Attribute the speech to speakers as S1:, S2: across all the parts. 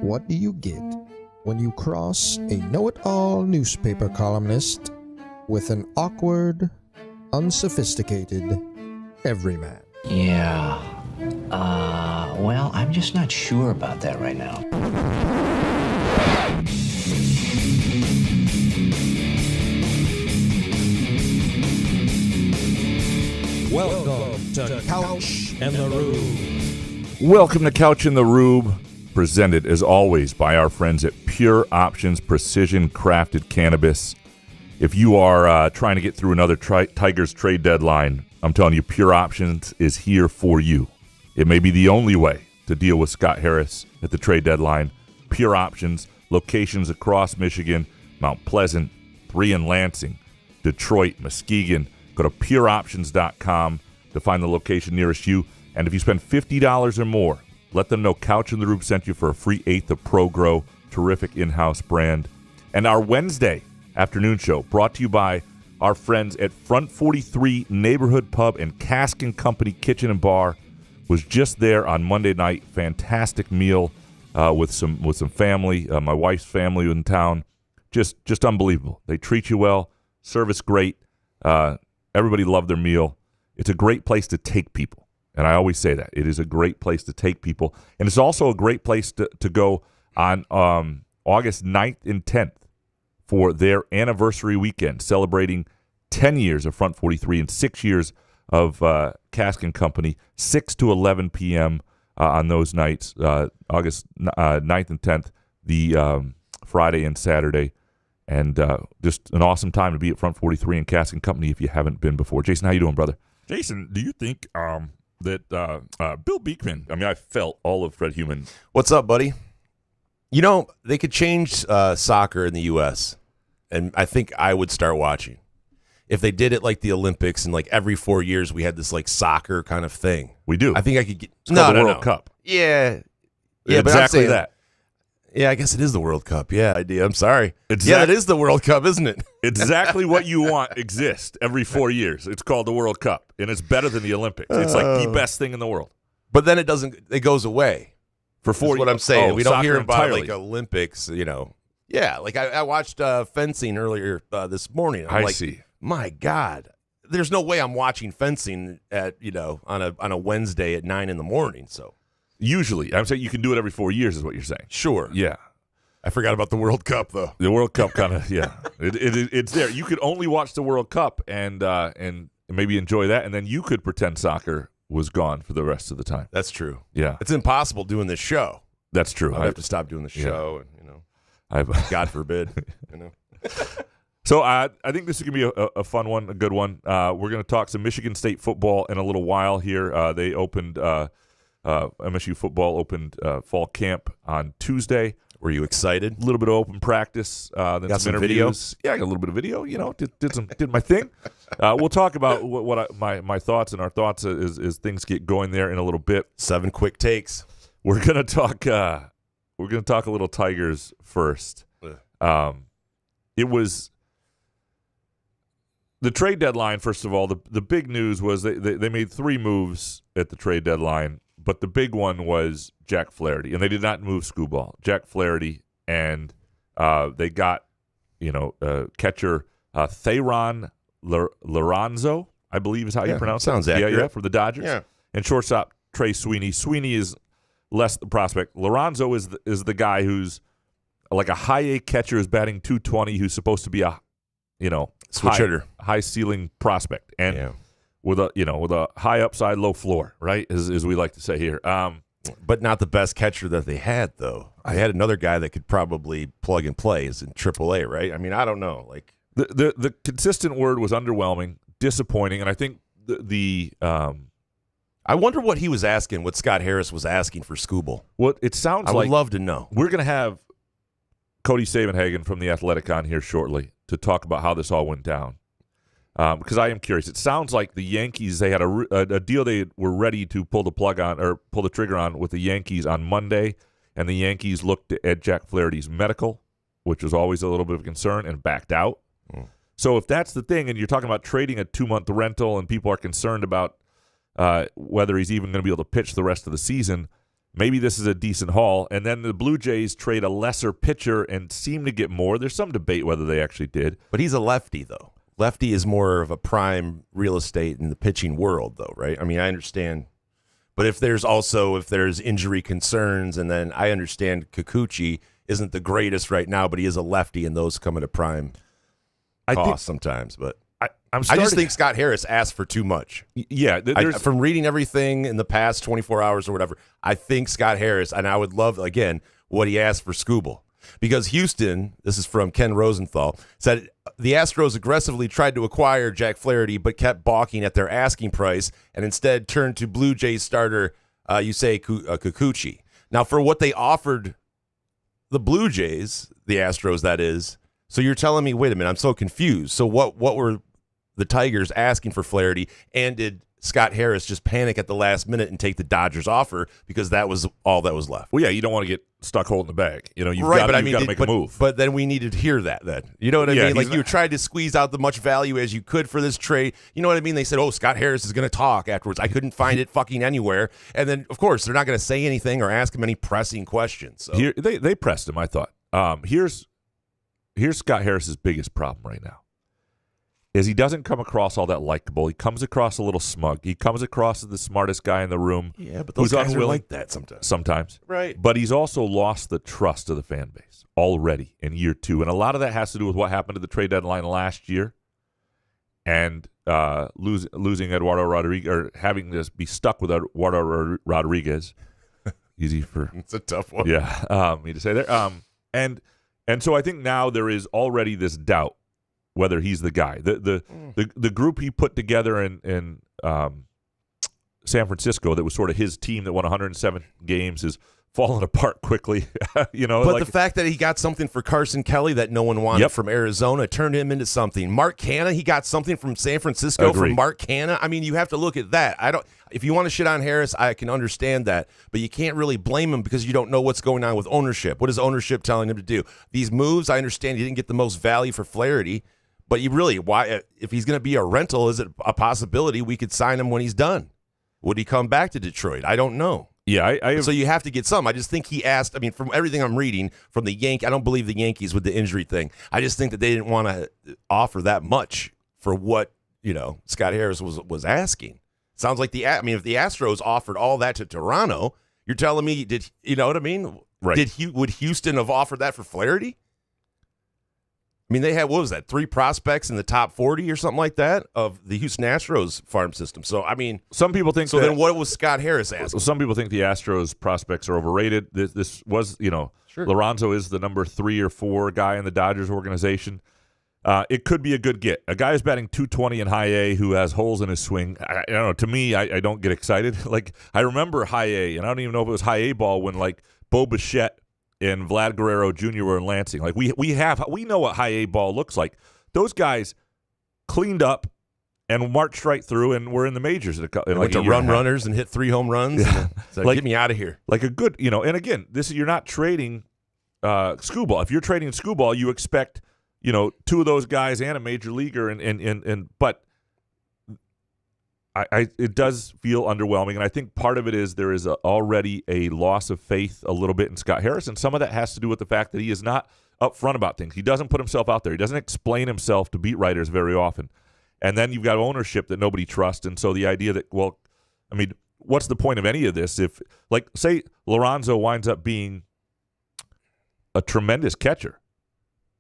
S1: What do you get when you cross a know-it-all newspaper columnist with an awkward, unsophisticated everyman?
S2: Yeah. Well, I'm just not sure about that right now.
S1: Welcome to Couch and the Rube.
S3: Welcome to Couch in the Rube, presented as always by our friends at Pure Options Precision Crafted Cannabis. If you are trying to get through another Tigers trade deadline, I'm telling you, Pure Options is here for you. It may be the only way to deal with Scott Harris at the trade deadline. Pure Options, locations across Michigan, Mount Pleasant, 3 in Lansing, Detroit, Muskegon. Go to pureoptions.com to find the location nearest you. And if you spend $50 or more, let them know Couch in the Rube sent you for a free eighth of Pro Grow, terrific in-house brand. And our Wednesday afternoon show brought to you by our friends at Front 43 Neighborhood Pub and Cask & Company Kitchen and Bar. Was just there on Monday night. Fantastic meal with some family, my wife's family in town. Just unbelievable. They treat you well, service great. Everybody loved their meal. It's a great place to take people. And I always say that. It is a great place to take people. And it's also a great place to go on August 9th and 10th for their anniversary weekend, celebrating 10 years of Front 43 and 6 years of Cask & Company, 6 to 11 p.m. On those nights, August 9th and 10th, the Friday and Saturday. And just an awesome time to be at Front 43 and Cask & Company if you haven't been before. Jason, how you doing, brother?
S4: Jason, do you think that Bill Beekman, I mean, I felt all of Fred Human.
S5: What's up, buddy? You know, they could change soccer in the U.S., and I think I would start watching. If they did it like the Olympics and like every 4 years we had this like soccer kind of thing.
S3: We do.
S5: I think I could get
S3: the World Cup.
S5: Yeah,
S3: exactly that.
S5: Yeah, I guess it is the World Cup. Yeah, I'm sorry.
S3: Yeah,
S5: it is the World Cup, isn't it?
S3: Exactly what you want exists every 4 years. It's called the World Cup, and it's better than the Olympics. It's like the best thing in the world.
S5: But then it goes away.
S3: For 4 years.
S5: That's what I'm saying. We don't hear about
S3: entirely.
S5: like Olympics, you know. Yeah, like I watched fencing earlier this morning. I'm like,
S3: see.
S5: My God, there's no way I'm watching fencing at on a Wednesday at 9 a.m. So
S3: usually, I'm saying you can do it every 4 years, is what you're saying.
S5: Sure.
S3: Yeah.
S5: I forgot about the World Cup though.
S3: The World Cup kind of it's there. You could only watch the World Cup and maybe enjoy that, and then you could pretend soccer was gone for the rest of the time.
S5: That's true.
S3: Yeah,
S5: it's impossible doing this show.
S3: That's true.
S5: I have to stop doing the show, and God forbid,
S3: So I think this is going to be a fun one, a good one. We're going to talk some Michigan State football in a little while here. They opened MSU football opened fall camp on Tuesday.
S5: Were you excited?
S3: A little bit of open practice. Then
S5: got some
S3: interviews.
S5: Video?
S3: Yeah, I got a little bit of video. Did my thing. We'll talk about my thoughts and our thoughts as things get going there in a little bit.
S5: 7 quick takes.
S3: We're gonna talk. We're gonna talk a little Tigers first. It was the trade deadline. First of all, the big news was they made 3 moves at the trade deadline. But the big one was Jack Flaherty, and they did not move Skubal. Jack Flaherty, and they got catcher Theron Lorenzo, I believe is how you pronounce it.
S5: Sounds accurate.
S3: Yeah, for the Dodgers.
S5: Yeah.
S3: And shortstop Trey Sweeney. Sweeney is less the prospect. Lorenzo is the guy who's like a high A catcher who's batting .220, who's supposed to be a
S5: switch hitter,
S3: high ceiling prospect, and. With a high upside, low floor, right? As we like to say here.
S5: But not the best catcher that they had, though. I had another guy that could probably plug and play is in AAA, right? I mean, I don't know. Like
S3: the consistent word was underwhelming, disappointing, and I think
S5: I wonder what he was asking, what Scott Harris was asking for Skubal.
S3: Well, it sounds
S5: I would love to know.
S3: We're going to have Cody Stavenhagen from The Athletic on here shortly to talk about how this all went down. because I am curious. It sounds like the Yankees, they had a deal they were ready to pull the plug on or pull the trigger on with the Yankees on Monday, and the Yankees looked at Jack Flaherty's medical, which was always a little bit of a concern, and backed out. So if that's the thing, and you're talking about trading a 2-month rental and people are concerned about whether he's even going to be able to pitch the rest of the season, maybe this is a decent haul. And then the Blue Jays trade a lesser pitcher and seem to get more. There's some debate whether they actually did.
S5: But he's a lefty, though. Lefty is more of a prime real estate in the pitching world, though, right? I mean, I understand. But if there's injury concerns, and then I understand Kikuchi isn't the greatest right now, but he is a lefty, and those come at a prime cost sometimes. But I just think Scott Harris asked for too much.
S3: Yeah.
S5: From reading everything in the past 24 hours or whatever, I think Scott Harris, and I would love, again, what he asked for Skubal. Because Houston, this is from Ken Rosenthal, said the Astros aggressively tried to acquire Jack Flaherty but kept balking at their asking price and instead turned to Blue Jays starter Yusei Kikuchi. Now, for what they offered the Blue Jays, the Astros, that is, so you're telling me, wait a minute, I'm so confused. So what were the Tigers asking for Flaherty, and did Scott Harris just panic at the last minute and take the Dodgers offer because that was all that was left?
S3: Well, yeah, you don't want to get stuck holding the bag. You've
S5: got
S3: to make a move.
S5: But then we needed to hear that then. You know what I mean? Like, you tried to squeeze out the much value as you could for this trade. You know what I mean? They said, oh, Scott Harris is going to talk afterwards. I couldn't find it fucking anywhere. And then, of course, they're not going to say anything or ask him any pressing questions. So.
S3: They pressed him, I thought. Here's Scott Harris's biggest problem right now. Is he doesn't come across all that likable. He comes across a little smug. He comes across as the smartest guy in the room.
S5: Yeah, but those guys are like that sometimes.
S3: Right. But he's also lost the trust of the fan base already in year 2. And a lot of that has to do with what happened at the trade deadline last year and losing Eduardo Rodriguez, or having to be stuck with Eduardo Rodriguez. Easy for...
S5: It's a tough one.
S3: Yeah, me to say there. And so I think now there is already this doubt whether he's the guy. The group he put together in San Francisco that was sort of his team that won 107 games is falling apart quickly. But
S5: the fact that he got something for Carson Kelly that no one wanted from Arizona turned him into something. Mark Canha, he got something from San Francisco from Mark Canha. I mean, you have to look at that. If you want to shit on Harris, I can understand that, but you can't really blame him because you don't know what's going on with ownership. What is ownership telling him to do? These moves, I understand he didn't get the most value for Flaherty, but why? If he's going to be a rental, is it a possibility we could sign him when he's done? Would he come back to Detroit? I don't know.
S3: Yeah,
S5: so you have to get some. I just think he asked. I mean, from everything I'm reading from the I don't believe the Yankees with the injury thing. I just think that they didn't want to offer that much for what Scott Harris was asking. Sounds like if the Astros offered all that to Toronto, you're telling me you know what I mean?
S3: Right.
S5: Would Houston have offered that for Flaherty? I mean, they had, what was that, 3 prospects in the top 40 or something like that of the Houston Astros farm system. So, I mean,
S3: some people think
S5: then what was Scott Harris asking?
S3: Some people think the Astros prospects are overrated. This was,
S5: sure.
S3: Lorenzo is the number 3 or 4 guy in the Dodgers organization. It could be a good get. A guy who's batting .220 in high A who has holes in his swing. I don't know. To me, I don't get excited. Like, I remember high A, and I don't even know if it was high A ball when, like, Bo Bichette and Vlad Guerrero Jr. were in Lansing. Like, we know what high A ball looks like. Those guys cleaned up and marched right through and were in the majors.
S5: Like to run runners and hit 3 home runs.
S3: Yeah.
S5: Get me out of here.
S3: Like a good, and again, you're not trading Skubal. If you're trading Skubal, you expect, 2 of those guys and a major leaguer, but it does feel underwhelming, and I think part of it is there is already a loss of faith a little bit in Scott Harris, and some of that has to do with the fact that he is not upfront about things. He doesn't put himself out there. He doesn't explain himself to beat writers very often. And then you've got ownership that nobody trusts, and so the idea that, what's the point of any of this if, like, say Lorenzo winds up being a tremendous catcher.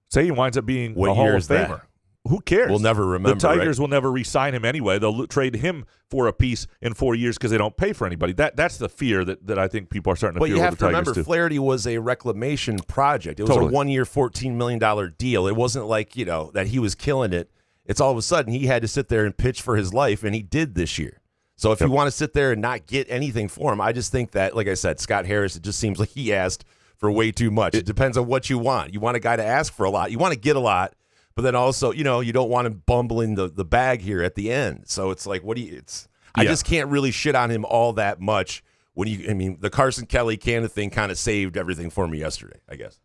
S3: Say he winds up being a Hall of Famer.
S5: That?
S3: Who cares?
S5: We'll never remember.
S3: The Tigers will never re-sign him anyway. They'll trade him for a piece in 4 years because they don't pay for anybody. That's the fear that I think people are starting to fear.
S5: But you have
S3: with the
S5: to
S3: Tigers
S5: remember,
S3: too.
S5: Flaherty was a reclamation project. It was
S3: Totally.
S5: a 1-year, $14 million deal. It wasn't like, that he was killing it. It's all of a sudden he had to sit there and pitch for his life, and he did this year. So if you want to sit there and not get anything for him, I just think that, like I said, Scott Harris, it just seems like he asked for way too much. It depends on what you want. You want a guy to ask for a lot. You want to get a lot. but then also, you don't want him bumbling the bag here at the end. So it's like, I just can't really shit on him all that much the Carson Kelly Canada thing kind of saved everything for me yesterday, I guess.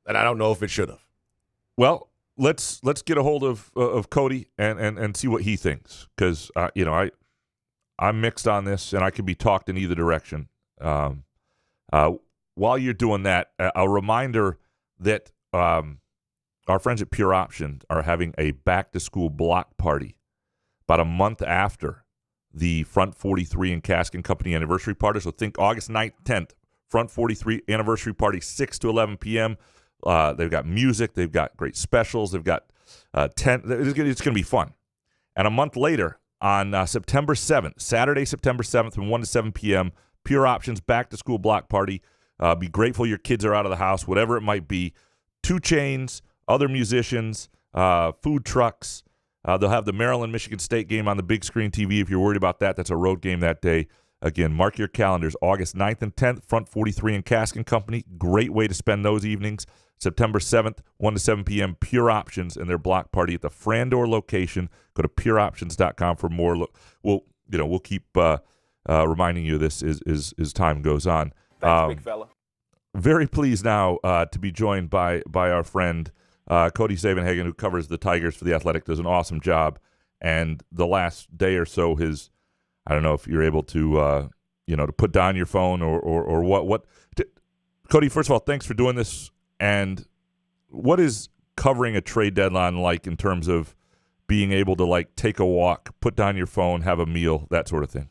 S5: And I don't know if it should have.
S3: Well, let's get a hold of Cody and see what he thinks, because I'm mixed on this and I could be talked in either direction. While you're doing that, a reminder that our friends at Pure Options are having a back-to-school block party about a month after the Front 43 and Cask and Company anniversary party. So think August 9th, 10th, Front 43 anniversary party, 6 to 11 p.m. They've got music. They've got great specials. They've got tent. It's going to be fun. And a month later, on September 7th, Saturday, September 7th, from 1 to 7 p.m., Pure Options back-to-school block party. Be grateful your kids are out of the house, whatever it might be. 2 Chainz, other musicians, food trucks. They'll have the Maryland-Michigan State game on the big screen TV if you're worried about that. That's a road game that day. Again, mark your calendars, August 9th and 10th, Front 43 and Cask and Company. Great way to spend those evenings. September 7th, 1 to 7 p.m., Pure Options and their block party at the Frandor location. Go to pureoptions.com for more. We'll keep reminding you of this as time goes on.
S5: Thanks, big fella.
S3: Very pleased now to be joined by our friend Cody Stavenhagen, who covers the Tigers for The Athletic, does an awesome job. And the last day or so, I don't know if you're able to, to put down your phone or what. Cody, first of all, thanks for doing this. And what is covering a trade deadline like in terms of being able to take a walk, put down your phone, have a meal, that sort of thing?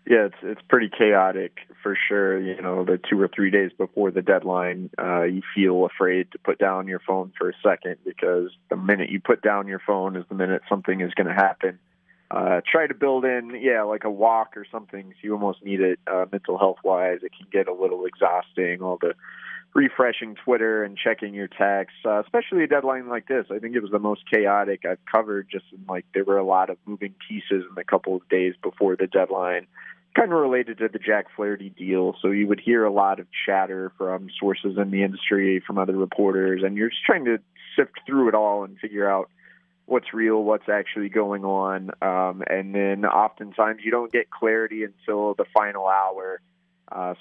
S6: Yeah, it's pretty chaotic for sure. The 2 or 3 days before the deadline, you feel afraid to put down your phone for a second, because the minute you put down your phone is the minute something is going to happen. Try to build in, like a walk or something. So you almost need it mental health-wise. It can get a little exhausting, all the refreshing Twitter and checking your texts, especially a deadline like this. I think it was the most chaotic I've covered, just in there were a lot of moving pieces in the couple of days before the deadline, kind of related to the Jack Flaherty deal. So you would hear a lot of chatter from sources in the industry, from other reporters, and you're just trying to sift through it all and figure out what's real, what's actually going on. And then oftentimes you don't get clarity until the final hour.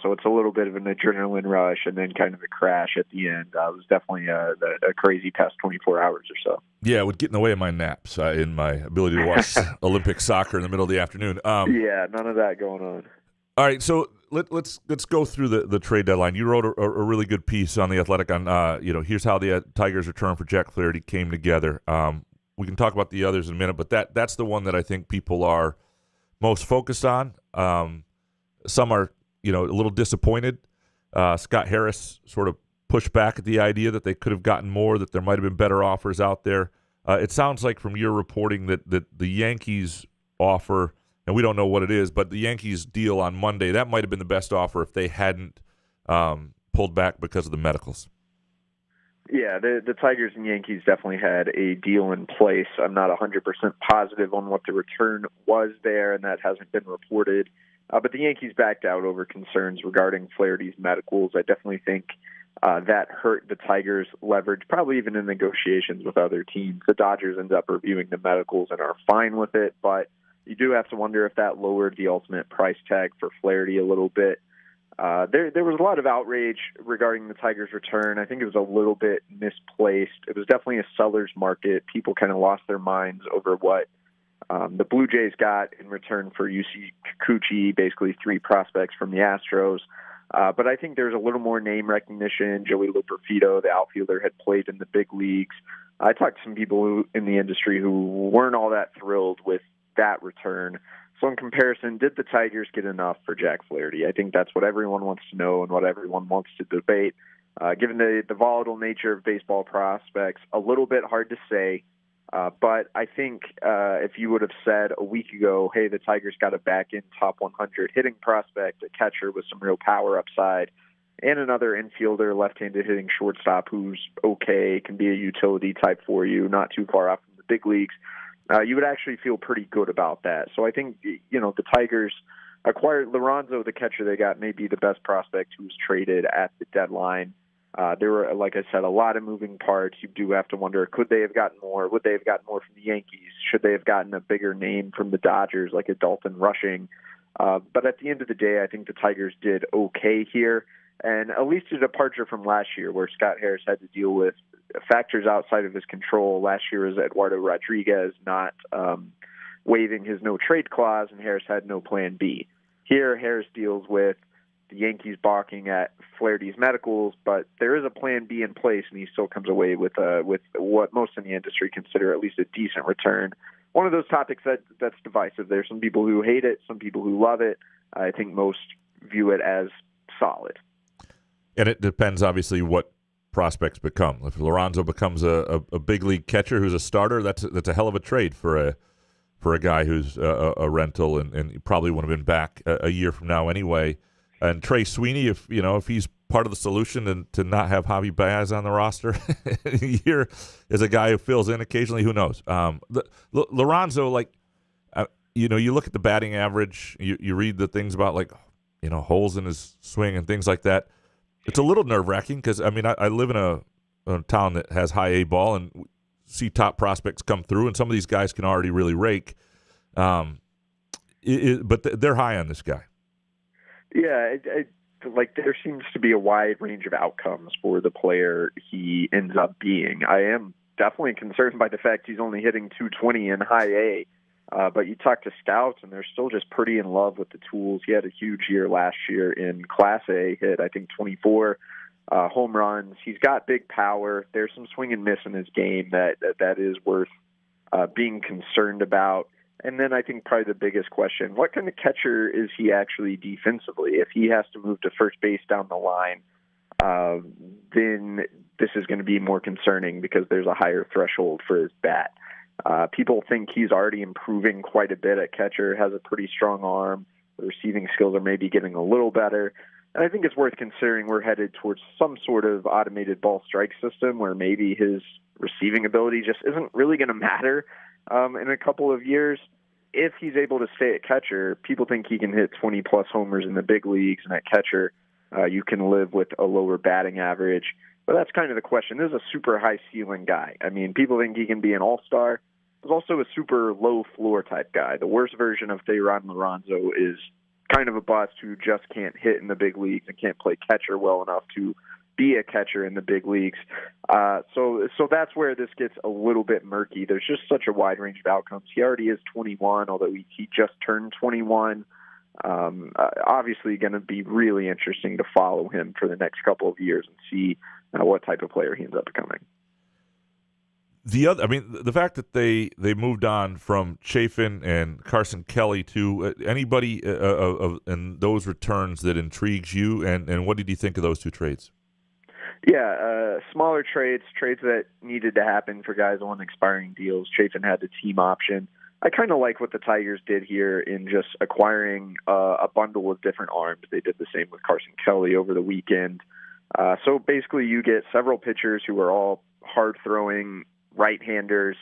S6: So it's a little bit of an adrenaline rush and then kind of a crash at the end. It was definitely a crazy past 24 hours or so.
S3: Yeah, it would get in the way of my naps, in my ability to watch Olympic soccer in the middle of the afternoon.
S6: Yeah, none of that going on.
S3: All right, so let's go through the trade deadline. You wrote a really good piece on The Athletic on, here's how the Tigers' return for Jack Flaherty came together. We can talk about the others in a minute, but that's the one that I think people are most focused on. Some are, a little disappointed. Scott Harris sort of pushed back at the idea that they could have gotten more, that there might have been better offers out there. It sounds like from your reporting that the Yankees offer, and we don't know what it is, but the Yankees deal on Monday, that might have been the best offer if they hadn't pulled back because of the medicals.
S6: Yeah, the Tigers and Yankees definitely had a deal in place. I'm not 100% positive on what the return was there, and that hasn't been reported. But the Yankees backed out over concerns regarding Flaherty's medicals. I definitely think that hurt the Tigers' leverage, probably even in negotiations with other teams. The Dodgers end up reviewing the medicals and are fine with it, but you do have to wonder if that lowered the ultimate price tag for Flaherty a little bit. There was a lot of outrage regarding the Tigers' return. I think it was a little bit misplaced. It was definitely a seller's market. People kind of lost their minds over what the Blue Jays got in return for UC Kikuchi, basically 3 prospects from the Astros. But I think there's a little more name recognition. Joey Luperfido, the outfielder, had played in the big leagues. I talked to some people in the industry who weren't all that thrilled with that return. So in comparison, did the Tigers get enough for Jack Flaherty? I think that's what everyone wants to know and what everyone wants to debate. Given the volatile nature of baseball prospects, a little bit hard to say. But I think if you would have said a week ago, hey, the Tigers got a back-end top 100 hitting prospect, a catcher with some real power upside, and another infielder, left-handed hitting shortstop who's okay, can be a utility type for you, not too far off from the big leagues, you would actually feel pretty good about that. So I think, the Tigers acquired Lorenzo, the catcher they got, may be the best prospect who was traded at the deadline. There were, like I said, a lot of moving parts. You do have to wonder, could they have gotten more? Would they have gotten more from the Yankees? Should they have gotten a bigger name from the Dodgers, like a Dalton Rushing? But at the end of the day, I think the Tigers did okay here, and at least a departure from last year where Scott Harris had to deal with factors outside of his control. Last year was Eduardo Rodriguez not waiving his no-trade clause, and Harris had no plan B. Here, Harris deals with the Yankees balking at Flaherty's medicals, but there is a plan B in place, and he still comes away with what most in the industry consider at least a decent return. One of those topics that's divisive. There's some people who hate it, some people who love it. I think most view it as solid.
S3: And it depends, obviously, what prospects become. If Lorenzo becomes a big league catcher who's a starter, that's a hell of a trade for a guy who's a rental and probably would have been back a year from now anyway. And Trey Sweeney, if he's part of the solution and to not have Javi Baez on the roster here is a guy who fills in occasionally. Who knows? Lorenzo, you look at the batting average, you read the things about holes in his swing and things like that. It's a little nerve-wracking because, I live in a town that has high A ball and see top prospects come through, and some of these guys can already really rake. But they're high on this guy.
S6: Yeah, there seems to be a wide range of outcomes for the player he ends up being. I am definitely concerned by the fact he's only hitting 220 in high A. But you talk to scouts, and they're still just pretty in love with the tools. He had a huge year last year in Class A, hit, I think, 24 home runs. He's got big power. There's some swing and miss in his game that is worth being concerned about. And then I think probably the biggest question, what kind of catcher is he actually defensively? If he has to move to first base down the line, then this is going to be more concerning because there's a higher threshold for his bat. People think he's already improving quite a bit at catcher, has a pretty strong arm. The receiving skills are maybe getting a little better. And I think it's worth considering we're headed towards some sort of automated ball strike system where maybe his receiving ability just isn't really going to matter in a couple of years. If he's able to stay at catcher, people think he can hit 20-plus homers in the big leagues, and at catcher, you can live with a lower batting average. But that's kind of the question. This is a super high-ceiling guy. People think he can be an all-star. He's also a super low-floor type guy. The worst version of Thayron Lorenzo is kind of a bust who just can't hit in the big leagues and can't play catcher well enough to be a catcher in the big leagues. So that's where this gets a little bit murky. There's just such a wide range of outcomes. He already is 21, although he just turned 21. Obviously going to be really interesting to follow him for the next couple of years and see what type of player he ends up becoming.
S3: The fact that they moved on from Chafin and Carson Kelly to anybody in those returns that intrigues you, and what did you think of those two trades?
S6: Yeah, smaller trades that needed to happen for guys on expiring deals. Chafin had the team option. I kind of like what the Tigers did here in just acquiring a bundle of different arms. They did the same with Carson Kelly over the weekend. So basically you get several pitchers who are all hard-throwing right-handers,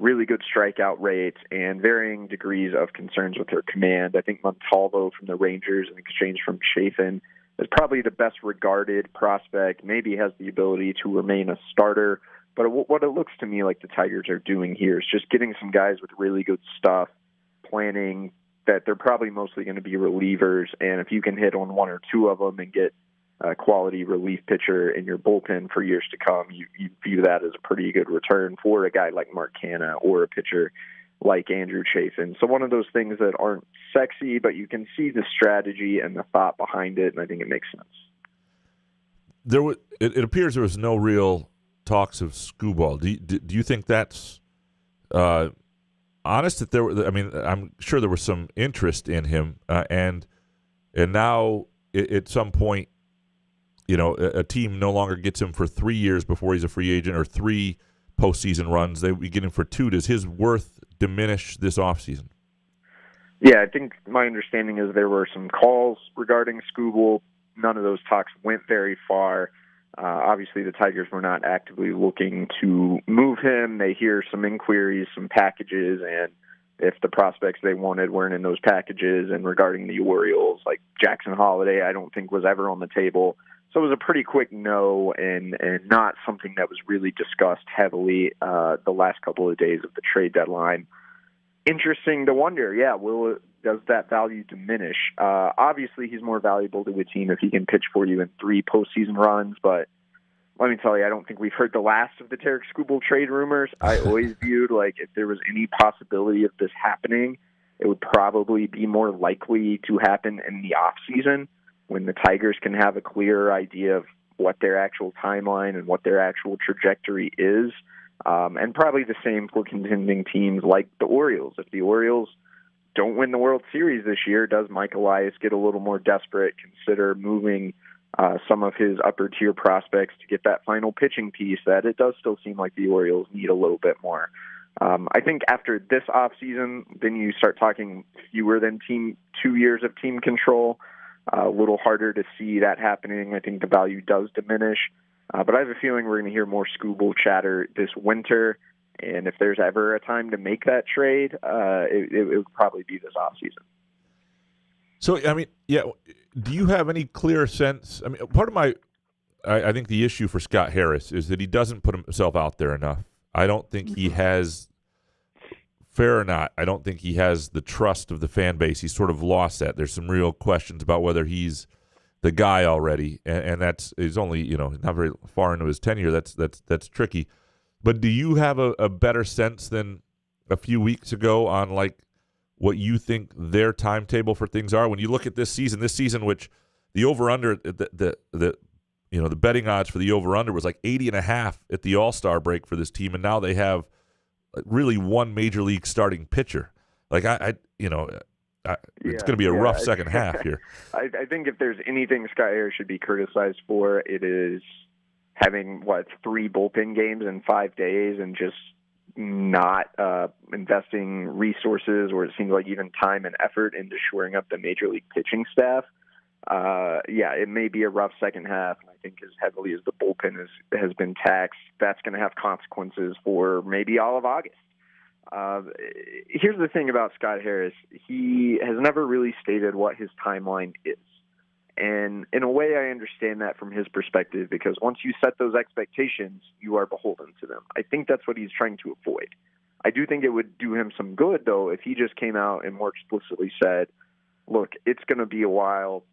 S6: really good strikeout rates, and varying degrees of concerns with their command. I think Montalvo from the Rangers in exchange from Chafin is probably the best regarded prospect, maybe has the ability to remain a starter. But what it looks to me like the Tigers are doing here is just getting some guys with really good stuff, planning that they're probably mostly going to be relievers. And if you can hit on one or two of them and get a quality relief pitcher in your bullpen for years to come, you view that as a pretty good return for a guy like Mark Canha or a pitcher like Andrew Chafin. So one of those things that aren't sexy, but you can see the strategy and the thought behind it, and I think it makes sense.
S3: It appears there was no real talks of Skubal. Do you think that's honest? That there were, I'm sure there was some interest in him, and now at some point, a team no longer gets him for 3 years before he's a free agent, or 3 postseason runs. They get him for 2. Does his worth diminish this offseason?
S6: Yeah, I think my understanding is there were some calls regarding Skubal. None of those talks went very far. Obviously, the Tigers were not actively looking to move him. They hear some inquiries, some packages, and if the prospects they wanted weren't in those packages. And regarding the Orioles, like Jackson Holiday, I don't think was ever on the table. So it was a pretty quick no, and not something that was really discussed heavily the last couple of days of the trade deadline. Interesting to wonder, does that value diminish? Obviously, he's more valuable to a team if he can pitch for you in 3 postseason runs, but let me tell you, I don't think we've heard the last of the Tarik Skubal trade rumors. I always viewed, like, if there was any possibility of this happening, it would probably be more likely to happen in the offseason when the Tigers can have a clearer idea of what their actual timeline and what their actual trajectory is. And probably the same for contending teams like the Orioles. If the Orioles don't win the World Series this year, does Mike Elias get a little more desperate, consider moving some of his upper-tier prospects to get that final pitching piece that it does still seem like the Orioles need a little bit more. I think after this offseason, then you start talking fewer than 2 years of team control. A little harder to see that happening. I think the value does diminish. But I have a feeling we're going to hear more Skubal chatter this winter. And if there's ever a time to make that trade, it would probably be this offseason.
S3: So, I mean, do you have any clear sense? I mean, part of I think the issue for Scott Harris is that he doesn't put himself out there enough. I don't think he has, fair or not, I don't think he has the trust of the fan base. He's sort of lost that. There's some real questions about whether he's the guy already, and he's only not very far into his tenure. That's tricky. But do you have a better sense than a few weeks ago on like what you think their timetable for things are? When you look at this season, which the over/under, the betting odds for the over/under was like 80.5 at the All-Star break for this team, and now they have really one major league starting pitcher. Like it's going to be a rough second half here.
S6: I think if there's anything Scott Harris should be criticized for, it is having 3 bullpen games in 5 days and just not investing resources, or it seems like even time and effort, into shoring up the major league pitching staff. It may be a rough second half. And I think as heavily as the bullpen has been taxed, that's going to have consequences for maybe all of August. Here's the thing about Scott Harris. He has never really stated what his timeline is. And in a way, I understand that from his perspective, because once you set those expectations, you are beholden to them. I think that's what he's trying to avoid. I do think it would do him some good, though, if he just came out and more explicitly said, look, it's going to be a while.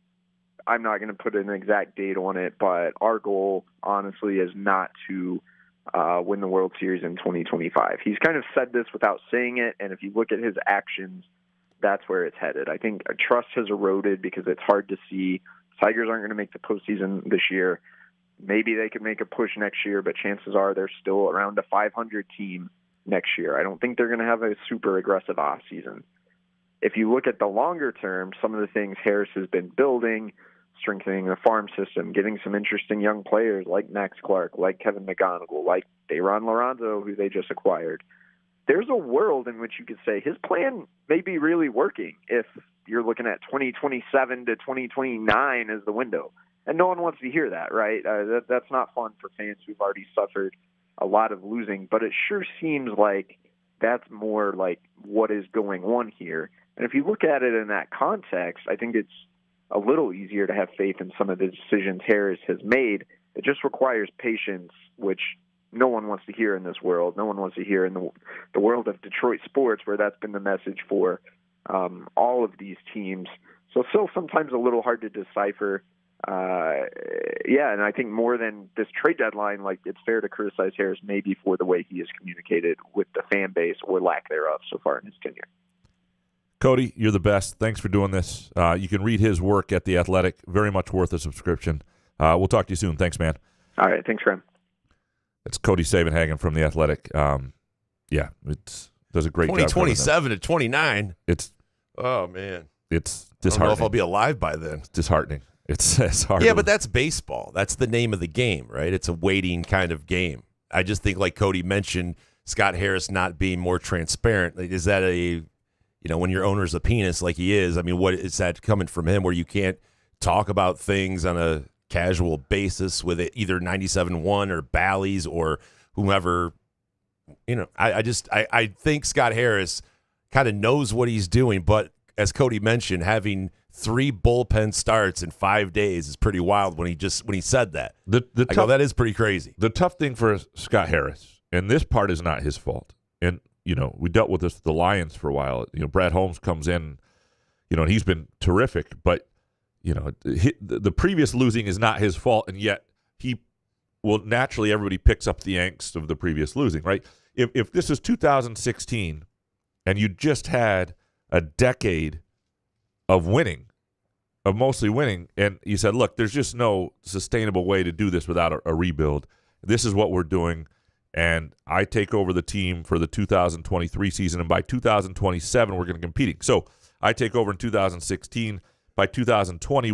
S6: I'm not going to put an exact date on it, but our goal, honestly, is not to win the World Series in 2025. He's kind of said this without saying it, and if you look at his actions, that's where it's headed. I think trust has eroded because it's hard to see. Tigers aren't going to make the postseason this year. Maybe they could make a push next year, but chances are they're still around a 500 team next year. I don't think they're going to have a super aggressive offseason. If you look at the longer term, some of the things Harris has been building, strengthening the farm system, getting some interesting young players like Max Clark, like Kevin McGonigal, like Dayron Lorenzo, who they just acquired. There's a world in which you could say his plan may be really working if you're looking at 2027 to 2029 as the window. And no one wants to hear that, right? That's not fun for fans who've already suffered a lot of losing, but it sure seems like that's more like what is going on here. And if you look at it in that context, I think it's a little easier to have faith in some of the decisions Harris has made. It just requires patience, which no one wants to hear in this world. No one wants to hear in the world of Detroit sports, where that's been the message for all of these teams. So still sometimes a little hard to decipher. And I think more than this trade deadline, like, it's fair to criticize Harris maybe for the way he has communicated with the fan base, or lack thereof, so far in his tenure.
S3: Cody, you're the best. Thanks for doing this. You can read his work at The Athletic. Very much worth a subscription. We'll talk to you soon. Thanks, man.
S6: All right. Thanks, Graham.
S3: It's Cody Stavenhagen from The Athletic. It does a great job.
S5: 2027 to 29.
S3: Oh,
S5: man.
S3: It's disheartening.
S5: I don't know if I'll be alive by then.
S3: It's disheartening. It's hard.
S5: Yeah, but that's baseball. That's the name of the game, right? It's a waiting kind of game. I just think, like Cody mentioned, Scott Harris not being more transparent. Like, is that when your owner's a penis like he is, I mean, what is that coming from him, where you can't talk about things on a casual basis with either 97.1 or Bally's or whomever? I think Scott Harris kind of knows what he's doing. But as Cody mentioned, having 3 bullpen starts in 5 days is pretty wild when he said that. That is pretty crazy.
S3: The tough thing for Scott Harris, and this part is not his fault. And, we dealt with this with the Lions for a while. Brad Holmes comes in, and he's been terrific. But, the previous losing is not his fault, and yet naturally everybody picks up the angst of the previous losing, right? If this is 2016 and you just had a decade of mostly winning, and you said, look, there's just no sustainable way to do this without a rebuild. This is what we're doing, and I take over the team for the 2023 season, and by 2027 we're going to be competing. So I take over in 2016. By 2020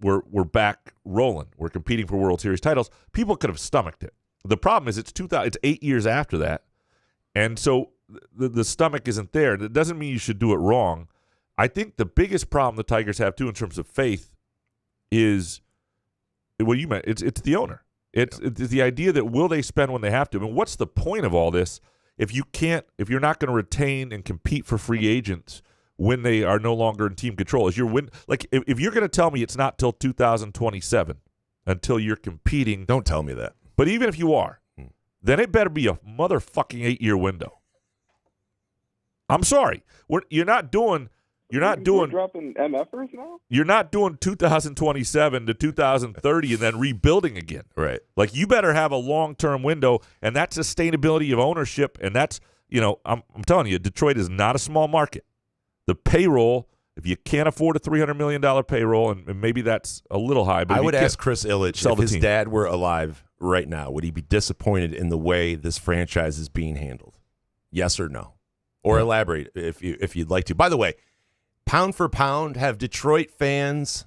S3: we're back rolling. We're competing for World Series titles. People could have stomached it. The problem is it's 8 years after that, and so the stomach isn't there. That doesn't mean you should do it wrong. I think the biggest problem the Tigers have, too, in terms of faith is what you meant. It's the owner. It's the idea that will they spend when they have to. I mean, what's the point of all this if you're not going to retain and compete for free agents when they are no longer in team control? If you're going to tell me it's not till 2027 until you're competing.
S5: Don't tell me that.
S3: But even if you are, then it better be a motherfucking 8-year window. I'm sorry. You're dropping
S7: MFers now?
S3: You're not doing 2027 to 2030 and then rebuilding again.
S5: Right.
S3: Like, you better have a long-term window, and that's sustainability of ownership. And that's, I'm telling you, Detroit is not a small market. The payroll, if you can't afford a $300 million payroll, and maybe that's a little high, but
S5: I would ask Chris Ilitch if his dad were alive right now, would he be disappointed in the way this franchise is being handled? Yes or no? Or elaborate if you'd like to. By the way, pound for pound, have Detroit fans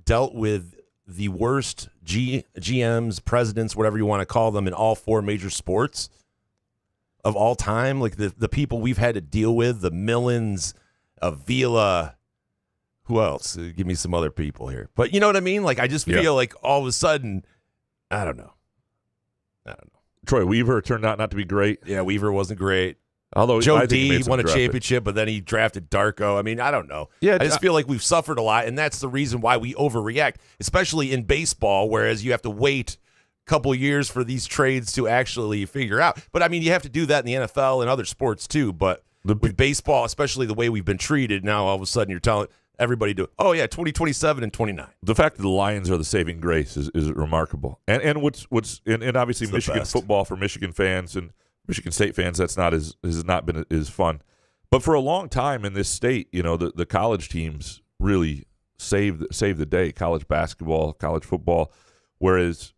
S5: dealt with the worst GMs, presidents, whatever you want to call them, in all 4 major sports of all time? Like the people we've had to deal with, the Millens, Avila, who else? Give me some other people here. But you know what I mean? Like, I just feel like all of a sudden, I don't know.
S3: Troy Weaver turned out not to be great.
S5: Yeah, Weaver wasn't great.
S3: Although
S5: Joe D won a championship, but then he drafted Darko. I mean, I don't know.
S3: Yeah,
S5: I just feel like we've suffered a lot, and that's the reason why we overreact, especially in baseball, whereas you have to wait a couple years for these trades to actually figure out. But, I mean, you have to do that in the NFL and other sports too. But with baseball, especially the way we've been treated, now all of a sudden you're telling everybody to, 2027 and 29.
S3: The fact that the Lions are the saving grace is remarkable. And what's obviously Michigan football for Michigan fans and Michigan State fans, has not been as fun. But for a long time in this state, the college teams really saved the day. College basketball, college football, whereas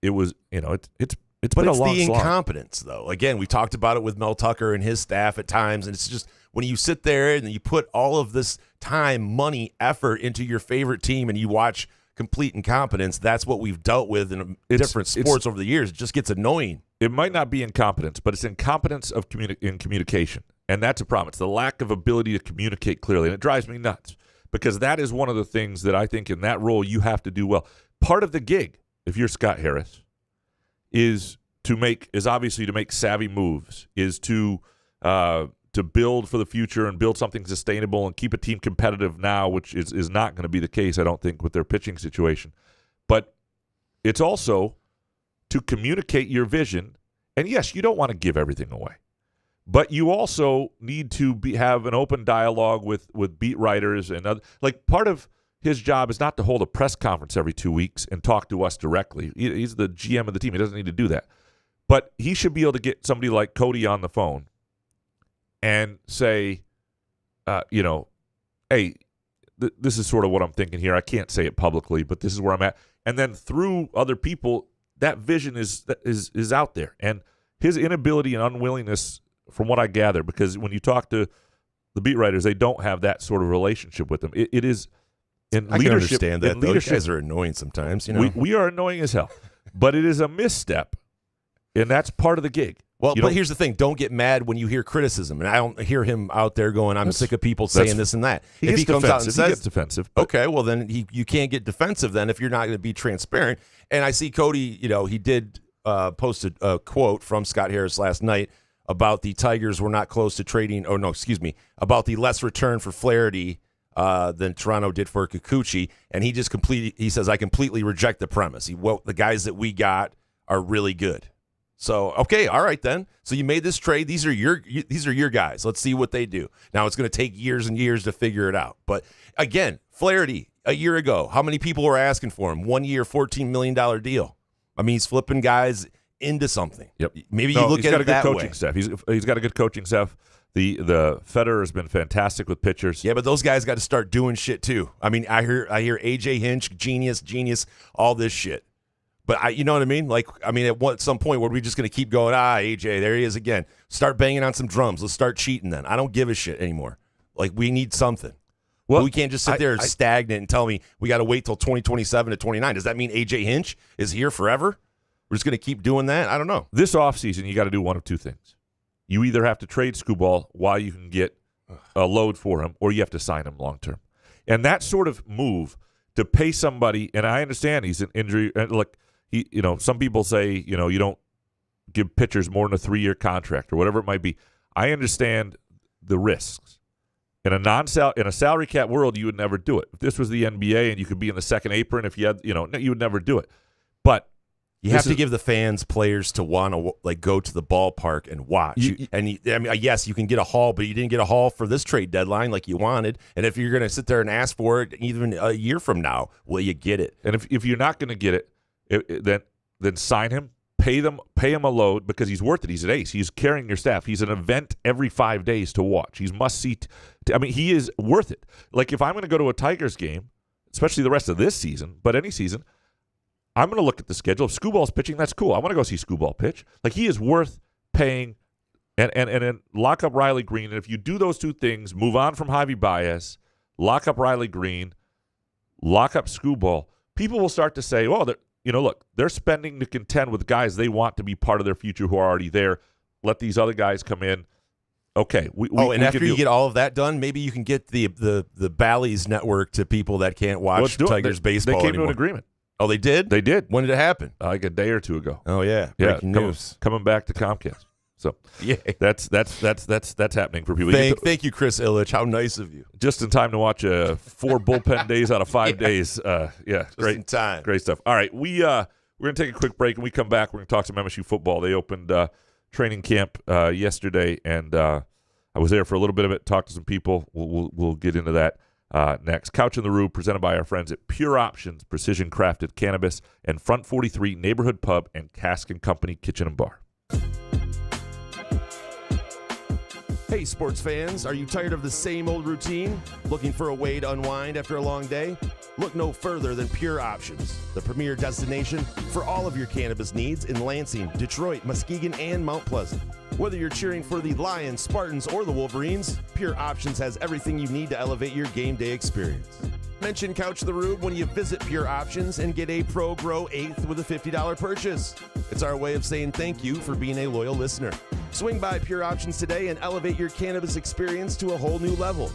S3: it was, it's been a long
S5: the
S3: slog.
S5: Incompetence, though. Again, we talked about it with Mel Tucker and his staff at times, and it's just when you sit there and you put all of this time, money, effort into your favorite team and you watch complete incompetence, that's what we've dealt with in different sports over the years. It just gets annoying.
S3: It might not be incompetence, but it's incompetence in communication. And that's a problem. It's the lack of ability to communicate clearly. And it drives me nuts because that is one of the things that I think in that role you have to do well. Part of the gig, if you're Scott Harris, is obviously to make savvy moves, is to build for the future and build something sustainable and keep a team competitive now, which is not going to be the case, I don't think, with their pitching situation. But it's also to communicate your vision. And yes, you don't want to give everything away, but you also need to have an open dialogue with beat writers and other. Like, part of his job is not to hold a press conference every 2 weeks and talk to us directly. He's the GM of the team. He doesn't need to do that. But he should be able to get somebody like Cody on the phone and say, hey, this is sort of what I'm thinking here. I can't say it publicly, but this is where I'm at. And then through other people, that vision is out there. And his inability and unwillingness, from what I gather, because when you talk to the beat writers, they don't have that sort of relationship with them. It is in
S5: I
S3: leadership.
S5: Can understand that. Those guys are annoying sometimes.
S3: We are annoying as hell, but it is a misstep, and that's part of the gig.
S5: Well, but here's the thing. Don't get mad when you hear criticism. And I don't hear him out there going, I'm sick of people saying this and that.
S3: If he comes out and says,
S5: he
S3: gets defensive.
S5: Okay, well, then you can't get defensive then if you're not going to be transparent. And I see Cody, he did post a quote from Scott Harris last night about the Tigers were not close to trading, about the less return for Flaherty than Toronto did for Kikuchi, and he says, I completely reject the premise. The guys that we got are really good. So, okay, all right then. So you made this trade. These are your guys. Let's see what they do. Now it's going to take years and years to figure it out. But again, Flaherty, a year ago, how many people were asking for him? 1 year, $14 million deal. I mean, he's flipping guys into something.
S3: Yep.
S5: Maybe you look at it that way.
S3: He's got a good coaching staff. The Federer has been fantastic with pitchers.
S5: Yeah, but those guys got to start doing shit too. I mean, I hear AJ Hinch, genius, all this shit. But you know what I mean? Like, I mean, at some point, were we just going to keep going? AJ, there he is again. Start banging on some drums. Let's start cheating then. I don't give a shit anymore. Like, we need something. Well, we can't just sit there stagnant and tell me we got to wait till 2027 to 29. Does that mean AJ Hinch is here forever? We're just going to keep doing that? I don't know.
S3: This offseason, you got to do one of two things. You either have to trade Skubal while you can get a load for him, or you have to sign him long term. And that sort of move to pay somebody, and I understand he's an injury. Look, some people say, you don't give pitchers more than a 3-year contract or whatever it might be. I understand the risks. In a salary cap world, you would never do it. If this was the NBA and you could be in the second apron, if you had, you would never do it. But
S5: you have to give the fans players to want to go to the ballpark and watch. Yes, you can get a haul, but you didn't get a haul for this trade deadline like you wanted. And if you're going to sit there and ask for it even a year from now, will you get it?
S3: And if you're not going to get it, then sign him, pay him a load because he's worth it. He's an ace. He's carrying your staff. He's an event every 5 days to watch. He's must see. He is worth it. Like if I'm going to go to a Tigers game, especially the rest of this season, but any season, I'm going to look at the schedule. If Skubal's pitching, that's cool. I want to go see Skubal pitch. Like he is worth paying, and then lock up Riley Green. And if you do those two things, move on from Javi Baez, lock up Riley Green, lock up Skubal, people will start to say, "Oh, they're spending to contend with guys they want to be part of their future who are already there. Let these other guys come in." Okay.
S5: After you get all of that done, maybe you can get the Bally's network to people that can't watch Tigers baseball
S3: They came
S5: anymore.
S3: to an agreement.
S5: Oh, they did?
S3: They did.
S5: When did it happen?
S3: Like a day or two ago.
S5: Oh yeah, breaking news.
S3: Coming back to Comcast. So
S5: yeah,
S3: that's happening for people.
S5: Thank you, Chris Illich. How nice of you.
S3: Just in time to watch 4 bullpen days out of 5 days. Great
S5: in time.
S3: Great stuff. All right, we're gonna take a quick break. When we come back, we're gonna talk some MSU football. They opened training camp yesterday, and I was there for a little bit of it. Talked to some people. We'll get into that next. Couch in the Rube, presented by our friends at Pure Options, precision crafted cannabis, and Front 43 Neighborhood Pub and Cask and Company Kitchen and Bar.
S5: Hey, sports fans, are you tired of the same old routine? Looking for a way to unwind after a long day? Look no further than Pure Options, the premier destination for all of your cannabis needs in Lansing, Detroit, Muskegon, and Mount Pleasant. Whether you're cheering for the Lions, Spartans, or the Wolverines, Pure Options has everything you need to elevate your game day experience. Mention Couch the Rube when you visit Pure Options and get a Pro Grow 8th with a $50 purchase. It's our way of saying thank you for being a loyal listener. Swing by Pure Options today and elevate your cannabis experience to a whole new level.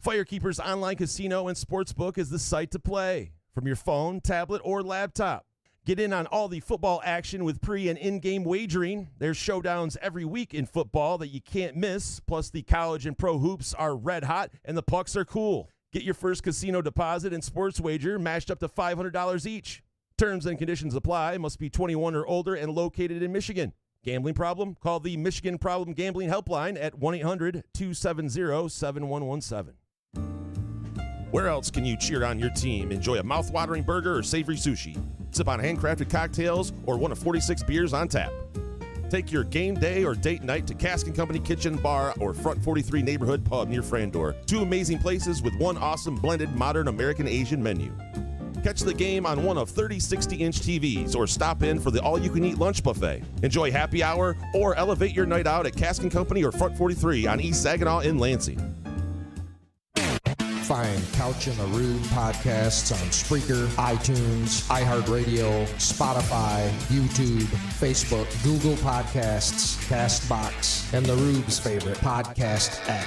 S5: Firekeeper's online casino and sportsbook is the site to play from your phone, tablet, or laptop. Get in on all the football action with pre- and in-game wagering. There's showdowns every week in football that you can't miss. Plus, the college and pro hoops are red hot, and the pucks are cool. Get your first casino deposit and sports wager matched up to $500 each. Terms and conditions apply. Must be 21 or older and located in Michigan. Gambling problem? Call the Michigan Problem Gambling Helpline at 1-800-270-7117. Where else can you cheer on your team, enjoy a mouth-watering burger or savory sushi, sip on handcrafted cocktails, or one of 46 beers on tap? Take your game day or date night to Cask and Company Kitchen Bar or Front 43 Neighborhood Pub near Frandor. 2 amazing places with one awesome blended modern American Asian menu. Catch the game on one of 30 60-inch TVs or stop in for the all-you-can-eat lunch buffet. Enjoy happy hour or elevate your night out at Cask and Company or Front 43 on East Saginaw in Lansing.
S1: Find Couch in the Rube podcasts on Spreaker, iTunes, iHeartRadio, Spotify, YouTube, Facebook, Google Podcasts, CastBox, and the Rube's favorite podcast app.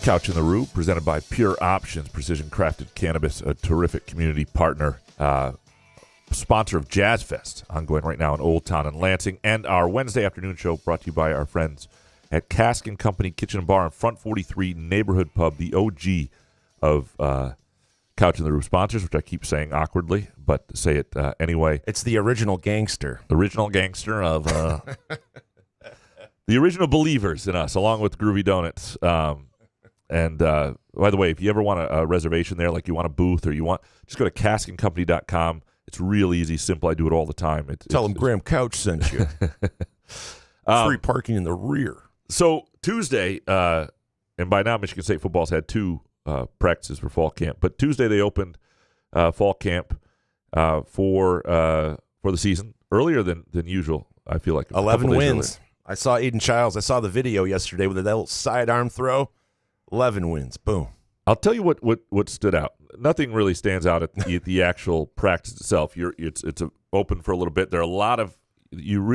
S3: Couch in the Rue, presented by Pure Options, precision crafted cannabis, a terrific community partner, sponsor of Jazz Fest, ongoing right now in Old Town and Lansing, and our Wednesday afternoon show brought to you by our friends at Cask & Company Kitchen and Bar in Front 43 Neighborhood Pub, the OG of Couch in the Roof sponsors, which I keep saying awkwardly, but say it anyway.
S5: It's the original gangster.
S3: Original gangster of the original believers in us, along with Groovy Donuts. And by the way, if you ever want a reservation there, like you want a booth or you want, just go to caskandcompany.com. It's real easy, simple. I do it all the time.
S5: Tell them Graham Couch sent you. Free parking in the rear.
S3: So Tuesday, and by now Michigan State football's had two practices for fall camp, but Tuesday they opened fall camp for the season earlier than usual. I feel like
S5: 11 wins. Earlier. I saw Aiden Childs. I saw the video yesterday with that little sidearm throw. 11 wins. Boom.
S3: I'll tell you what stood out. Nothing really stands out at the actual practice itself. It's open for a little bit. There are a lot of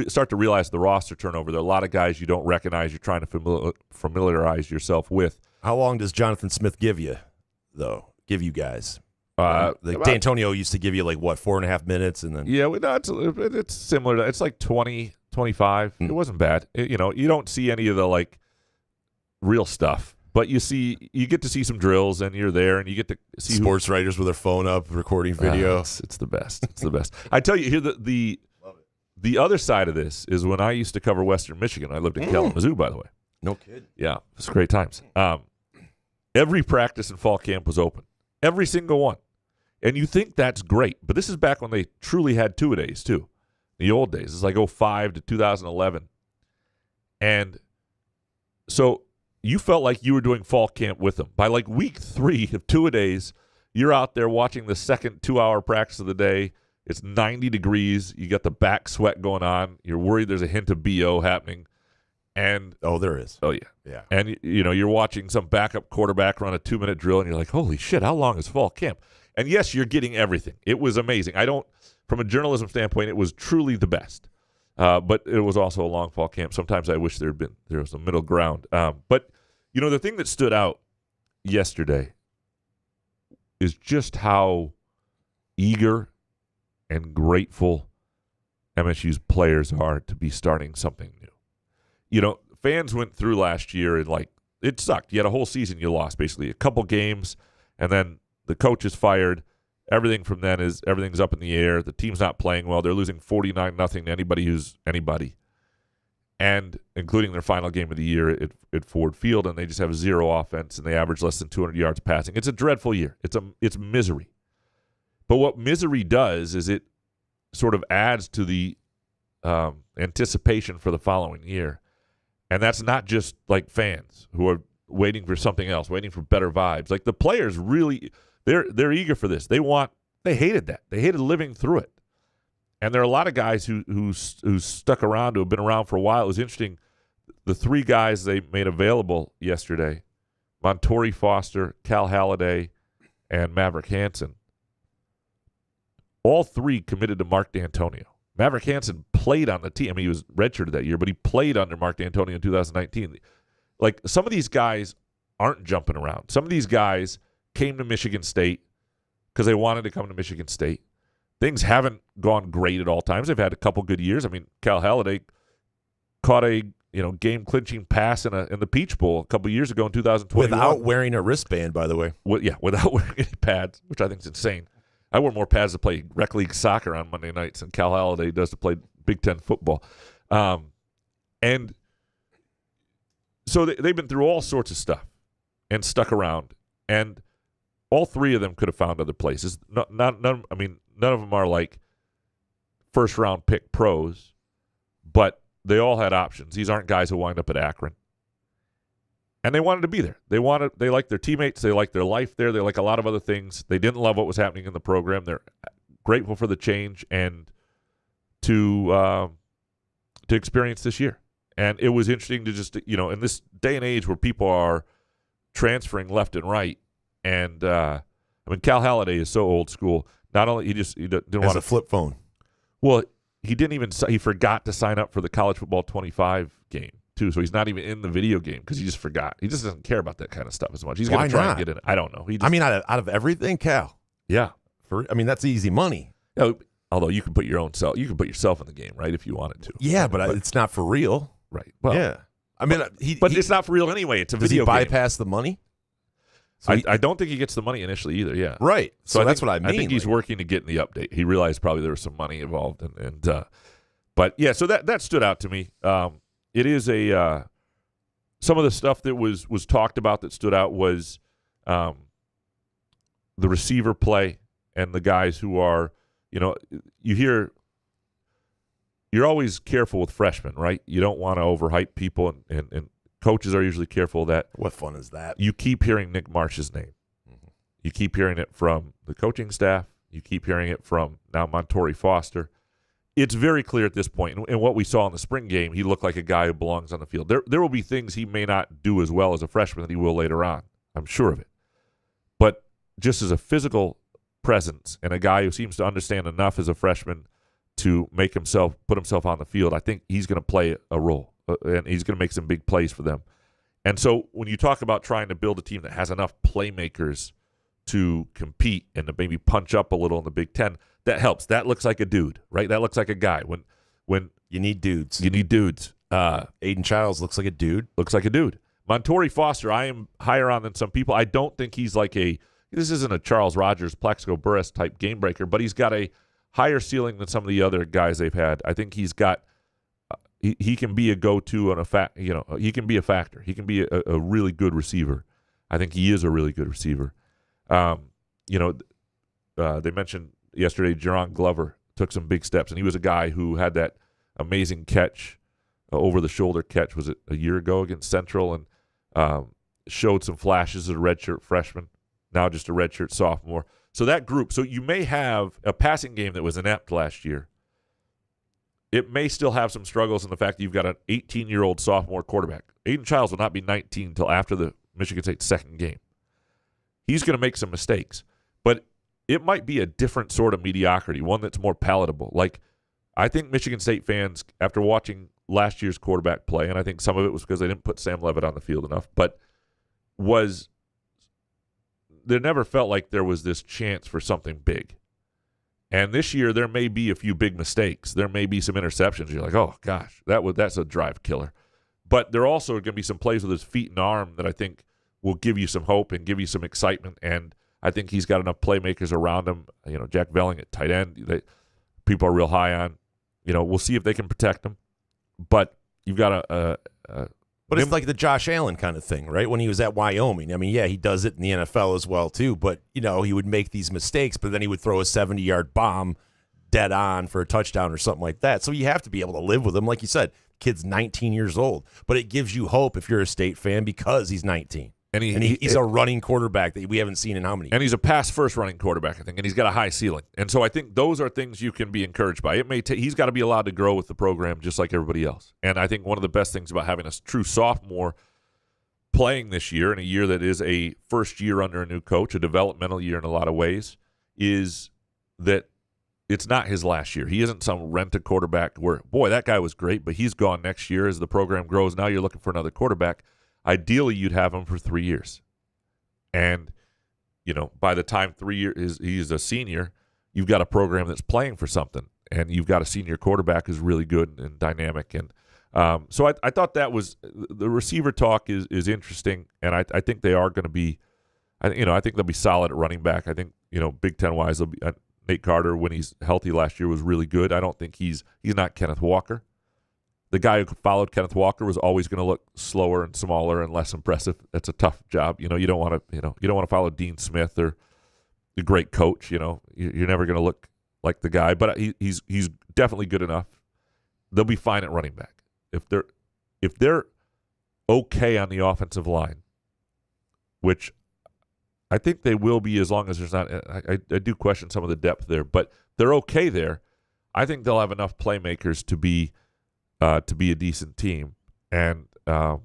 S3: start to realize the roster turnover. There are a lot of guys you don't recognize. You're trying to familiarize yourself with.
S5: How long does Jonathan Smith give you, though? Give you guys? D'Antonio used to give you 4.5 minutes, and then
S3: it's similar. It's like 20, 25. It wasn't bad. You don't see any of the real stuff. But you get to see some drills, and you're there, and you get to see
S5: sports writers with their phone up recording video.
S3: It's the best. It's the best. I tell you, here the other side of this is when I used to cover Western Michigan. I lived in Kalamazoo, by the way.
S5: No kid.
S3: Yeah, it's great times. Every practice in fall camp was open, every single one, and you think that's great. But this is back when they truly had two-a-days too. The old days. It's like 2005 to 2011, and so. You felt like you were doing fall camp with them. By week 3 of two-a-days, you're out there watching the second 2-hour practice of the day. It's 90 degrees. You got the back sweat going on. You're worried there's a hint of BO happening. And
S5: there is.
S3: Oh, yeah.
S5: Yeah.
S3: And, you're watching some backup quarterback run a 2-minute drill, and you're like, holy shit, how long is fall camp? And, yes, you're getting everything. It was amazing. From a journalism standpoint, it was truly the best. But it was also a long fall camp. Sometimes I wish there was a middle ground. But the thing that stood out yesterday is just how eager and grateful MSU's players are to be starting something new. Fans went through last year and it sucked. You had a whole season you lost, basically a couple games, and then the coach is fired. Everything from then is everything's up in the air. The team's not playing well. They're losing 49-0 to anybody who's anybody, and including their final game of the year at Ford Field, and they just have zero offense, and they average less than 200 yards passing. It's a dreadful year. It's misery. But what misery does is it sort of adds to the anticipation for the following year, and that's not just fans who are waiting for something else, waiting for better vibes. The players really. They're eager for this. They hated that. They hated living through it. And there are a lot of guys who stuck around, who have been around for a while. It was interesting. The 3 guys they made available yesterday, Montori Foster, Cal Halliday, and Maverick Hansen, all 3 committed to Mark D'Antonio. Maverick Hansen played on the team. I mean, he was redshirted that year, but he played under Mark D'Antonio in 2019. Some of these guys aren't jumping around. Some of these guys came to Michigan State because they wanted to come to Michigan State. Things haven't gone great at all times. They've had a couple good years. I mean, Cal Halliday caught a game-clinching pass in the Peach Bowl a couple years ago in 2021.
S5: Without wearing a wristband, by the way.
S3: Without wearing any pads, which I think is insane. I wear more pads to play rec league soccer on Monday nights than Cal Halliday does to play Big Ten football. And so they've been through all sorts of stuff and stuck around. And all 3 of them could have found other places. None of them are first-round pick pros, but they all had options. These aren't guys who wind up at Akron. And they wanted to be there. They liked their teammates. They liked their life there. They like a lot of other things. They didn't love what was happening in the program. They're grateful for the change and to experience this year. And it was interesting to just, in this day and age where people are transferring left and right, and Cal Halliday is so old school. Not only he didn't want
S5: a flip phone.
S3: Well, he didn't even he forgot to sign up for the college football 25 game too, so he's not even in the video game because he just forgot. He just doesn't care about that kind of stuff as much. He's going
S5: Why
S3: to try
S5: not?
S3: and get in. I don't know.
S5: Out of everything, Cal.
S3: Yeah.
S5: That's easy money.
S3: Although you can put your own self, you can put yourself in the game, right? If you wanted to.
S5: Yeah, but it's not for real.
S3: Right. Well,
S5: yeah.
S3: But it's not for real anyway. It's a
S5: does
S3: video
S5: he bypass the money?
S3: So I don't think he gets the money initially either. Yeah.
S5: Right. So that's
S3: what
S5: I mean.
S3: I think he's working to get in the update. He realized probably there was some money involved, but yeah. So that stood out to me. It is some of the stuff that was talked about that stood out was the receiver play and the guys who are, you're always careful with freshmen, right? You don't want to overhype people, and coaches are usually careful of that.
S5: What fun is that?
S3: You keep hearing Nick Marsh's name. Mm-hmm. You keep hearing it from the coaching staff. You keep hearing it from now Montori Foster. It's very clear at this point, and what we saw in the spring game, he looked like a guy who belongs on the field. There will be things he may not do as well as a freshman that he will later on. I'm sure of it. But just as a physical presence and a guy who seems to understand enough as a freshman to put himself on the field, I think he's going to play a role, and he's going to make some big plays for them. And so when you talk about trying to build a team that has enough playmakers to compete and to maybe punch up a little in the Big Ten, that helps. That looks like a dude, right? That looks like a guy. When
S5: you need dudes. Aiden Childs looks like a dude.
S3: Montori Foster, I am higher on than some people. I don't think he's this isn't a Charles Rogers, Plaxico Burress type game breaker, but he's got a higher ceiling than some of the other guys they've had. I think he's got he can be a go-to on he can be a factor. He can be a really good receiver. I think he is a really good receiver. They mentioned yesterday Jerron Glover took some big steps, and he was a guy who had that amazing catch, over-the-shoulder catch, was it a year ago against Central, and showed some flashes as a redshirt freshman, now just a redshirt sophomore. So that group, so you may have a passing game that was inept last year. It may still have some struggles in the fact that you've got an 18-year-old sophomore quarterback. Aiden Childs will not be 19 until after the Michigan State second game. He's going to make some mistakes, but it might be a different sort of mediocrity, one that's more palatable. I think Michigan State fans, after watching last year's quarterback play, and I think some of it was because they didn't put Sam Levitt on the field enough, but there never felt like there was this chance for something big. And this year, there may be a few big mistakes. There may be some interceptions. You're like, oh, gosh, that's a drive killer. But there also are going to be some plays with his feet and arm that I think will give you some hope and give you some excitement. And I think he's got enough playmakers around him. Jack Velling at tight end, people are real high on. We'll see if they can protect him. But you've got
S5: But it's like the Josh Allen kind of thing, right? When he was at Wyoming. I mean, yeah, he does it in the NFL as well, too. But, he would make these mistakes, but then he would throw a 70-yard bomb dead on for a touchdown or something like that. So you have to be able to live with him. Like you said, kid's 19 years old. But it gives you hope if you're a State fan because he's 19. And he's a running quarterback that we haven't seen in how many years?
S3: And he's a pass-first running quarterback, I think, and he's got a high ceiling. And so I think those are things you can be encouraged by. He's got to be allowed to grow with the program just like everybody else. And I think one of the best things about having a true sophomore playing this year, in a year that is a first year under a new coach, a developmental year in a lot of ways, is that it's not his last year. He isn't some rent-a-quarterback where, boy, that guy was great, but he's gone next year as the program grows. Now you're looking for another quarterback. Ideally, you'd have him for 3 years. And, by the time 3 years he's a senior, you've got a program that's playing for something. And you've got a senior quarterback who's really good and dynamic. And so I thought that was the receiver talk is interesting. And I think they are going to be, I think they'll be solid at running back. I think, Big Ten-wise, they'll be Nate Carter, when he's healthy last year, was really good. I don't think he's not Kenneth Walker. The guy who followed Kenneth Walker was always going to look slower and smaller and less impressive. That's a tough job. You don't want to follow Dean Smith or the great coach. You're never going to look like the guy, but he's definitely good enough. They'll be fine at running back if they're okay on the offensive line, which I think they will be as long as there's not. I do question some of the depth there, but they're okay there. I think they'll have enough playmakers to be a decent team, and I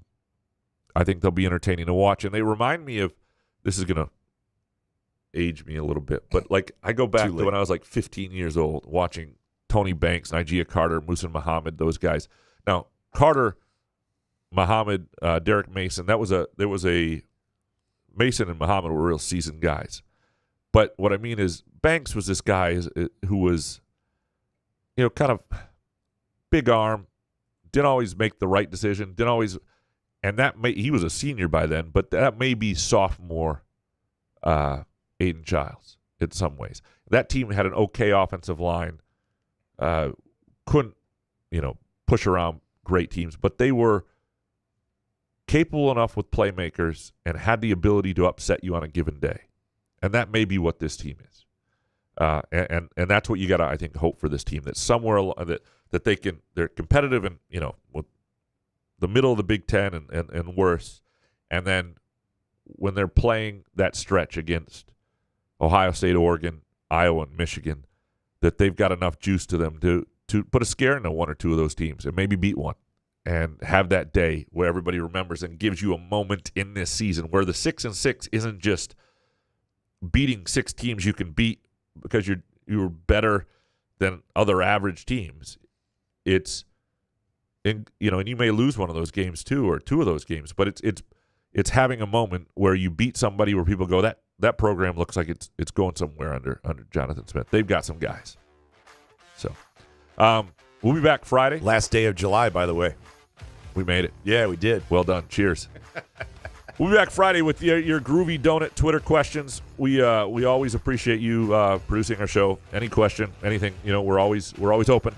S3: think they'll be entertaining to watch. And they remind me of, this is going to age me a little bit, but I go back to when I was 15 years old, watching Tony Banks, Nigel Carter, Muhsin Muhammad, those guys. Now, Carter Muhammad, Derek Mason. There was a Mason and Muhammad were real seasoned guys. But what I mean is Banks was this guy who was, kind of big arm, didn't always make the right decision, and he was a senior by then, but that may be sophomore Aiden Childs in some ways. That team had an okay offensive line, couldn't, push around great teams, but they were capable enough with playmakers and had the ability to upset you on a given day. And that may be what this team is. And that's what you got to, I think, hope for this team, that somewhere that they're competitive and, with the middle of the Big Ten and worse. And then when they're playing that stretch against Ohio State, Oregon, Iowa, and Michigan, that they've got enough juice to them to put a scare into one or two of those teams and maybe beat one. And have that day where everybody remembers and gives you a moment in this season where the 6-6 isn't just beating 6 teams you can beat because you're better than other average teams. It's and you may lose one of those games too, or 2 of those games, but it's having a moment where you beat somebody where people go, that program looks like it's going somewhere under Jonathan Smith. They've got some guys. So we'll be back Friday.
S5: Last day of July, by the way.
S3: We made it.
S5: Yeah, we did.
S3: Well done. Cheers. We'll be back Friday with your Groovy Donut Twitter questions. We always appreciate you producing our show. Any question, anything, we're always open.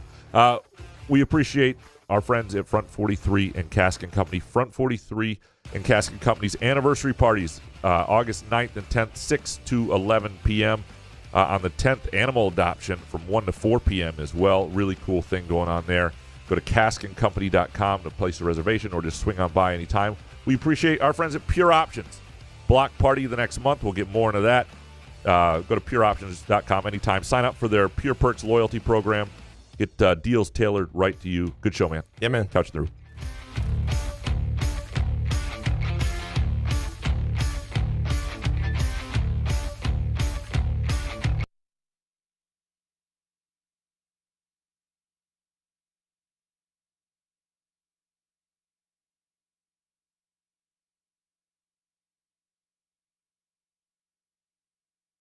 S3: We appreciate our friends at Front 43 and Cask & Company. Front 43 and Cask & Company's anniversary parties, August 9th and 10th, 6 to 11 p.m. On the 10th, animal adoption from 1 to 4 p.m. as well. Really cool thing going on there. Go to caskandcompany.com to place a reservation or just swing on by anytime. We appreciate our friends at Pure Options. Block party the next month. We'll get more into that. Go to pureoptions.com anytime. Sign up for their Pure Perks loyalty program. Get deals tailored right to you. Good show, man.
S5: Yeah, man.
S3: Couch in the Roof.